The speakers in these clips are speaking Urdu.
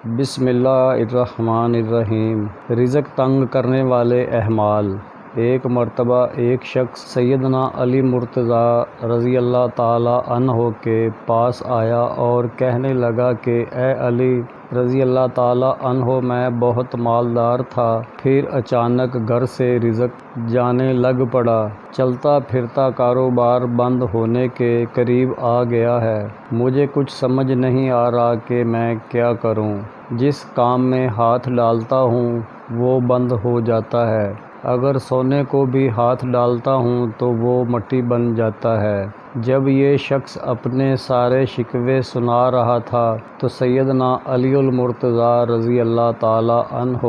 بسم اللہ الرحمن الرحیم۔ رزق تنگ کرنے والے احمال۔ ایک مرتبہ ایک شخص سیدنا علی مرتضیٰ رضی اللہ تعالی عنہ کے پاس آیا اور کہنے لگا کہ اے علی رضی اللہ تعالی عنہ، میں بہت مالدار تھا، پھر اچانک گھر سے رزق جانے لگ پڑا، چلتا پھرتا کاروبار بند ہونے کے قریب آ گیا ہے، مجھے کچھ سمجھ نہیں آ رہا کہ میں کیا کروں۔ جس کام میں ہاتھ ڈالتا ہوں وہ بند ہو جاتا ہے، اگر سونے کو بھی ہاتھ ڈالتا ہوں تو وہ مٹی بن جاتا ہے۔ جب یہ شخص اپنے سارے شکوے سنا رہا تھا تو سیدنا علی المرتضیٰ رضی اللہ تعالی عنہ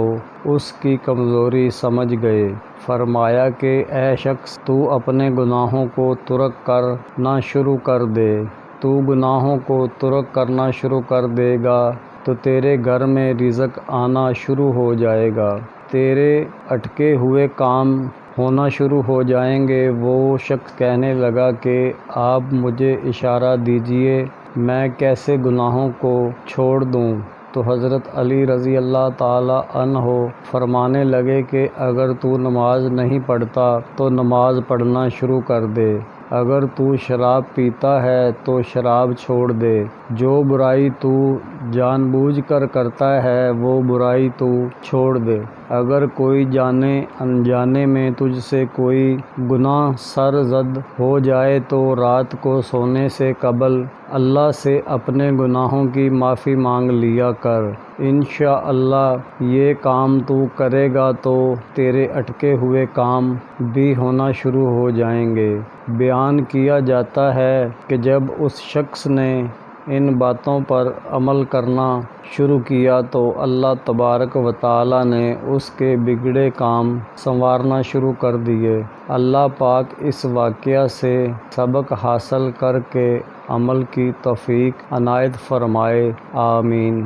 اس کی کمزوری سمجھ گئے۔ فرمایا کہ اے شخص، تو اپنے گناہوں کو ترک کرنا شروع کر دے۔ تو گناہوں کو ترک کرنا شروع کر دے گا تو تیرے گھر میں رزق آنا شروع ہو جائے گا، تیرے اٹکے ہوئے کام ہونا شروع ہو جائیں گے۔ وہ شخص کہنے لگا کہ آپ مجھے اشارہ دیجئے، میں کیسے گناہوں کو چھوڑ دوں؟ تو حضرت علی رضی اللہ تعالی عنہ فرمانے لگے کہ اگر تو نماز نہیں پڑھتا تو نماز پڑھنا شروع کر دے، اگر تو شراب پیتا ہے تو شراب چھوڑ دے، جو برائی تو جان بوجھ کر کرتا ہے وہ برائی تو چھوڑ دے، اگر کوئی جانے انجانے میں تجھ سے کوئی گناہ سرزد ہو جائے تو رات کو سونے سے قبل اللہ سے اپنے گناہوں کی معافی مانگ لیا کر، انشاءاللہ یہ کام تو کرے گا تو تیرے اٹکے ہوئے کام بھی ہونا شروع ہو جائیں گے۔ بیان کیا جاتا ہے کہ جب اس شخص نے ان باتوں پر عمل کرنا شروع کیا تو اللہ تبارک و تعالی نے اس کے بگڑے کام سنوارنا شروع کر دیے۔ اللہ پاک اس واقعہ سے سبق حاصل کر کے عمل کی توفیق عنایت فرمائے، آمین۔